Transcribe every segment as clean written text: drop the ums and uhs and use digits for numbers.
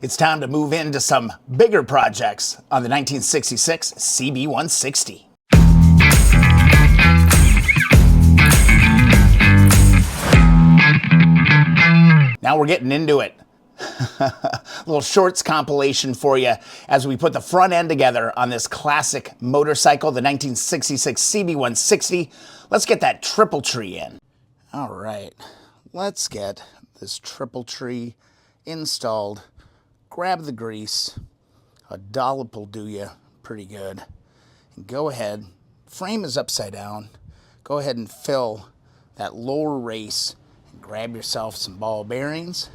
It's time to move into some bigger projects on the 1966 CB160. Now we're getting into it. A little shorts compilation for you as we put the front end together on this classic motorcycle, the 1966 CB160. Let's get that triple tree in. All right, let's get this triple tree installed. Grab the grease. A dollop will do you pretty good. And go ahead, frame is upside down. Go ahead and fill that lower race and grab yourself some ball bearings.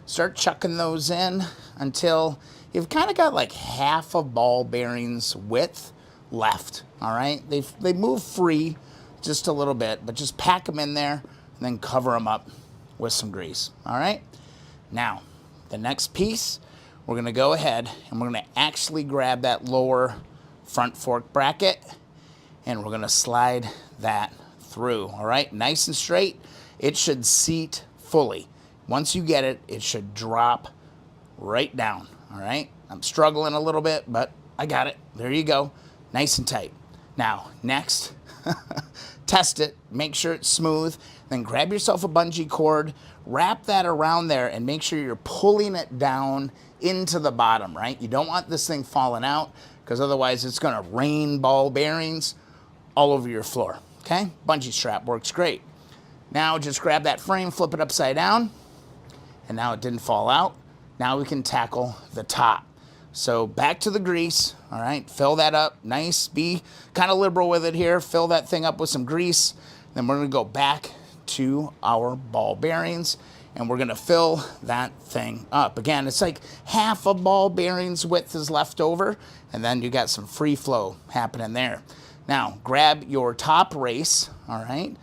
Start chucking those in until you've kind of got like half a ball bearings width left, all right? They move free just a little bit, but just pack them in there and then cover them up with some grease, all right? Now, the next piece, we're gonna go ahead and we're gonna actually grab that lower front fork bracket and we're gonna slide that through, all right? Nice and straight. It should seat fully. Once you get it, it should drop right down, all right? I'm struggling a little bit, but I got it. There you go, nice and tight. Now, next, test it, make sure it's smooth, then grab yourself a bungee cord, wrap that around there, and make sure you're pulling it down into the bottom, right? You don't want this thing falling out, because otherwise it's gonna rain ball bearings all over your floor, okay? Bungee strap works great. Now just grab that frame, flip it upside down, and now it didn't fall out. Now we can tackle the top. So back to the grease, all right? Fill that up, nice, be kind of liberal with it here. Fill that thing up with some grease. Then we're gonna go back to our ball bearings and we're gonna fill that thing up. Again, it's like half a ball bearings width is left over, and then you got some free flow happening there. Now, grab your top race, all right?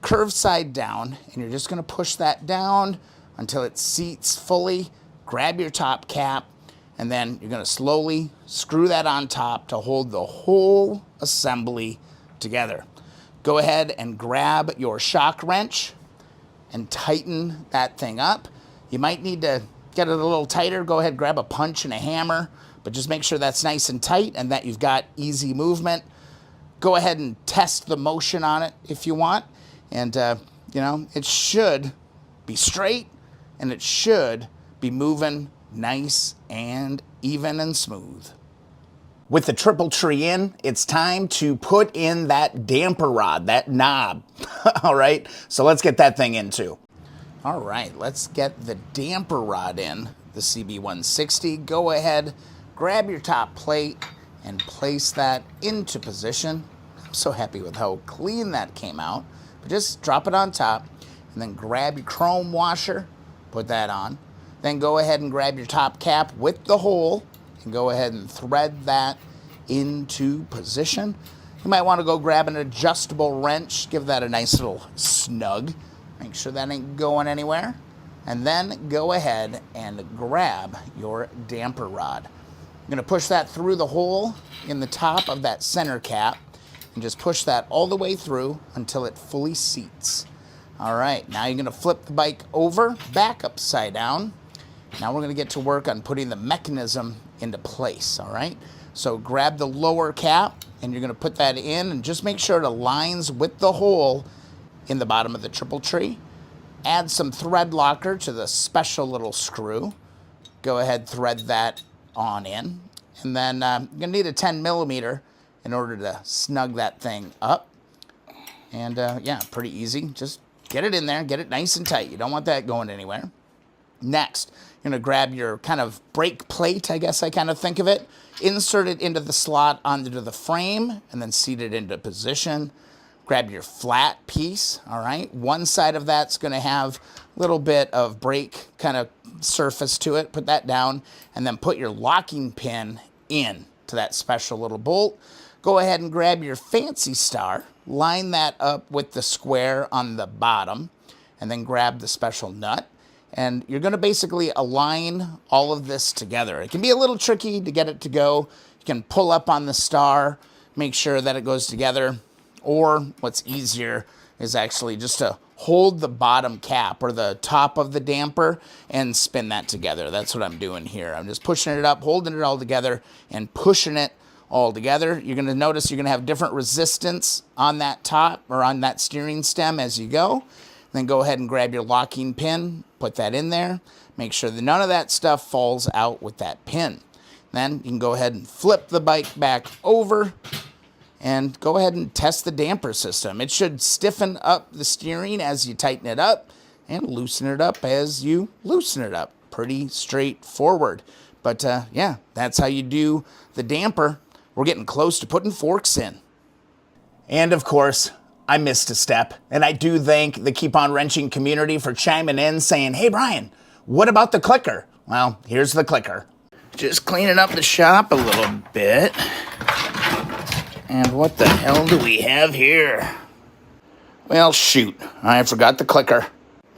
Curve side down, and you're just gonna push that down until it seats fully. Grab your top cap, and then you're gonna slowly screw that on top to hold the whole assembly together. Go ahead and grab your shock wrench and tighten that thing up. You might need to get it a little tighter. Go ahead, grab a punch and a hammer, but just make sure that's nice and tight and that you've got easy movement. Go ahead and test the motion on it if you want. And, you know, it should be straight and it should be moving nice and even and smooth. With the triple tree in, it's time to put in that damper rod, that knob. All right, so let's get that thing in too. All right, let's get the damper rod in, the CB160. Go ahead, grab your top plate and place that into position. I'm so happy with how clean that came out. But just drop it on top and then grab your chrome washer, put that on. Then go ahead and grab your top cap with the hole and go ahead and thread that into position. You might want to go grab an adjustable wrench, give that a nice little snug. Make sure that ain't going anywhere. And then go ahead and grab your damper rod. I'm gonna push that through the hole in the top of that center cap and just push that all the way through until it fully seats. All right, now you're gonna flip the bike over, back upside down. Now we're gonna get to work on putting the mechanism into place, all right? So grab the lower cap and you're gonna put that in and just make sure it aligns with the hole in the bottom of the triple tree. Add some thread locker to the special little screw. Go ahead, thread that on in. And then you're gonna need a 10mm in order to snug that thing up. And yeah, pretty easy. Just get it in there, get it nice and tight. You don't want that going anywhere. Next, you're gonna grab your kind of brake plate, I guess I kind of think of it, insert it into the slot onto the frame, and then seat it into position. Grab your flat piece, all right? One side of that's gonna have a little bit of brake kind of surface to it. Put that down, and then put your locking pin in to that special little bolt. Go ahead and grab your fancy star, line that up with the square on the bottom, and then grab the special nut. And you're gonna basically align all of this together. It can be a little tricky to get it to go. You can pull up on the star, make sure that it goes together, or what's easier is actually just to hold the bottom cap or the top of the damper and spin that together. That's what I'm doing here. I'm just pushing it up, holding it all together, and pushing it all together. You're going to notice you're going to have different resistance on that top or on that steering stem as you go. Then go ahead and grab your locking pin, put that in there. Make sure that none of that stuff falls out with that pin. Then you can go ahead and flip the bike back over and go ahead and test the damper system. It should stiffen up the steering as you tighten it up and loosen it up as you loosen it up. Pretty straightforward. But yeah, that's how you do the damper. We're getting close to putting forks in. And of course, I missed a step. And I do thank the Keep On Wrenching community for chiming in saying, hey, Brian, what about the clicker? Well, here's the clicker. Just cleaning up the shop a little bit. And what the hell do we have here? Well, shoot, I forgot the clicker.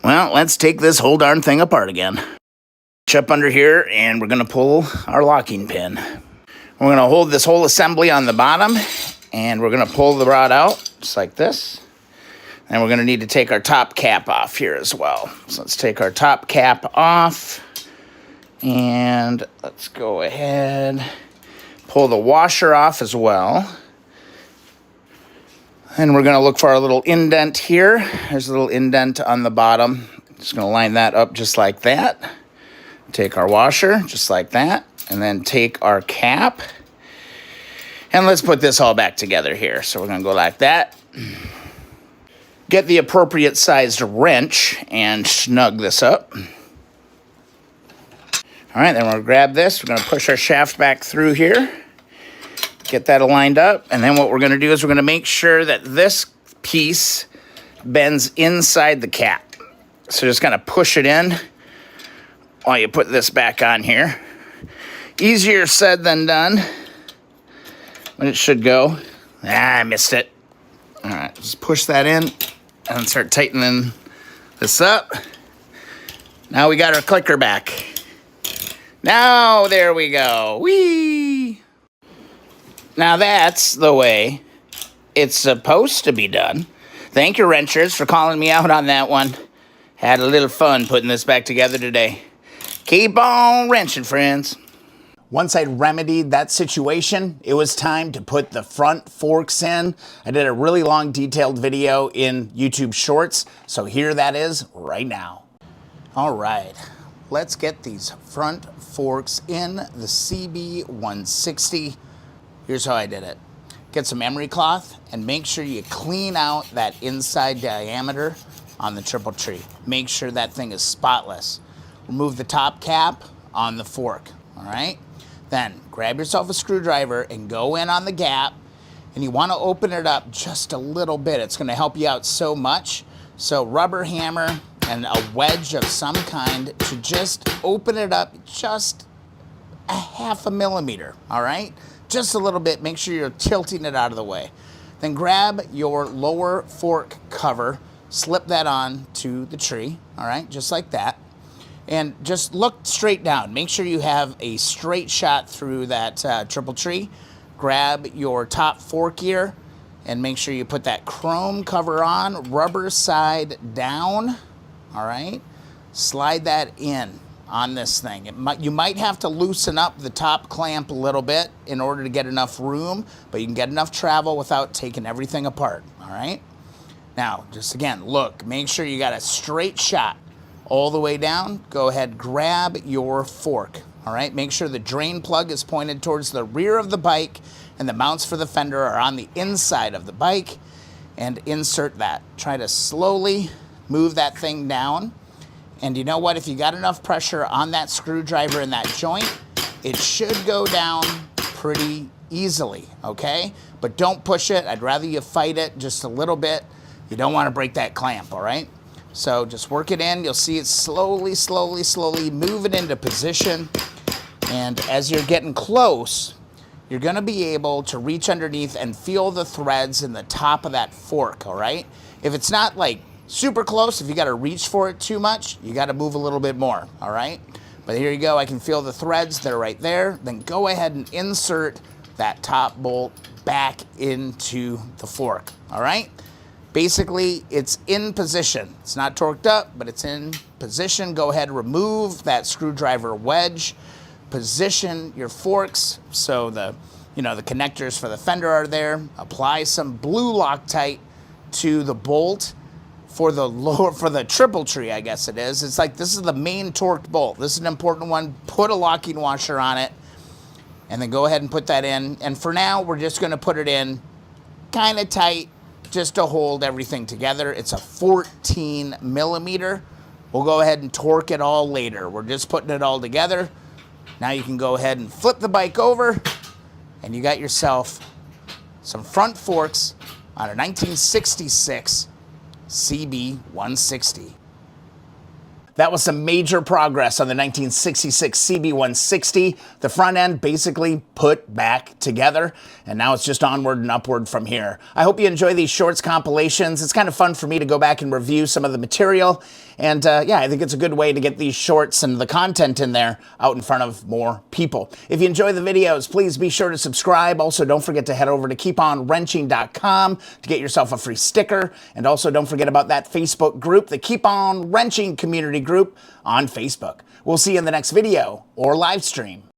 Well, let's take this whole darn thing apart again. Up under here, and we're going to pull our locking pin. We're going to hold this whole assembly on the bottom, and we're going to pull the rod out, just like this. And we're going to need to take our top cap off here as well. So let's take our top cap off, and let's go ahead, pull the washer off as well. And we're going to look for our little indent here. There's a little indent on the bottom. Just going to line that up just like that. Take our washer, just like that, and then take our cap. And let's put this all back together here. So we're going to go like that. Get the appropriate sized wrench and snug this up. All right, then we'll grab this. We're going to push our shaft back through here. Get that aligned up. And then what we're going to do is we're going to make sure that this piece bends inside the cap. So just kind of push it in while you put this back on here. Easier said than done, but it should go. I missed it. All right, just push that in and start tightening this up. Now we got our clicker back. Now, there we go. Whee! Now that's the way it's supposed to be done. Thank you, wrenchers, for calling me out on that one. Had a little fun putting this back together today. Keep on wrenching, friends. Once I'd remedied that situation, it was time to put the front forks in. I did a really long detailed video in YouTube Shorts, so here that is right now. All right, let's get these front forks in the CB160. Here's how I did it. Get some emery cloth and make sure you clean out that inside diameter on the triple tree. Make sure that thing is spotless. Remove the top cap on the fork, all right? Then grab yourself a screwdriver and go in on the gap, and you want to open it up just a little bit. It's going to help you out so much. So rubber hammer and a wedge of some kind to just open it up just a 0.5 millimeter, all right? Just a little bit. Make sure you're tilting it out of the way. Then grab your lower fork cover, slip that on to the tree, all right, just like that. And just look straight down. Make sure you have a straight shot through that triple tree. Grab your top fork gear and make sure you put that chrome cover on, rubber side down, all right? Slide that in on this thing. You might have to loosen up the top clamp a little bit in order to get enough room, but you can get enough travel without taking everything apart, all right? Now, just again, look, make sure you got a straight shot all the way down. Go ahead, grab your fork, all right? Make sure the drain plug is pointed towards the rear of the bike and the mounts for the fender are on the inside of the bike, and insert that. Try to slowly move that thing down. And you know what? If you got enough pressure on that screwdriver in that joint, it should go down pretty easily, okay? But don't push it. I'd rather you fight it just a little bit. You don't want to break that clamp, all right? So just work it in. You'll see it slowly, slowly, slowly move it into position. And as you're getting close, you're going to be able to reach underneath and feel the threads in the top of that fork, all right? If it's not like super close, if you got to reach for it too much, you got to move a little bit more, all right? But here you go. I can feel the threads. They're right there. Then go ahead and insert that top bolt back into the fork, all right? Basically, it's in position. It's not torqued up, but it's in position. Go ahead, remove that screwdriver wedge. Position your forks so the connectors for the fender are there. Apply some blue Loctite to the bolt for the triple tree, I guess it is. It's like, this is the main torqued bolt. This is an important one. Put a locking washer on it, and then go ahead and put that in. And for now, we're just gonna put it in kind of tight, just to hold everything together. It's a 14 millimeter. We'll go ahead and torque it all later. We're just putting it all together. Now you can go ahead and flip the bike over, and you got yourself some front forks on a 1966 CB160. That was some major progress on the 1966 CB160. The front end basically put back together, and now it's just onward and upward from here. I hope you enjoy these shorts compilations. It's kind of fun for me to go back and review some of the material, and yeah, I think it's a good way to get these shorts and the content in there out in front of more people. If you enjoy the videos, please be sure to subscribe. Also, don't forget to head over to keeponwrenching.com to get yourself a free sticker, and also don't forget about that Facebook group, the Keep On Wrenching community group on Facebook. We'll see you in the next video or live stream.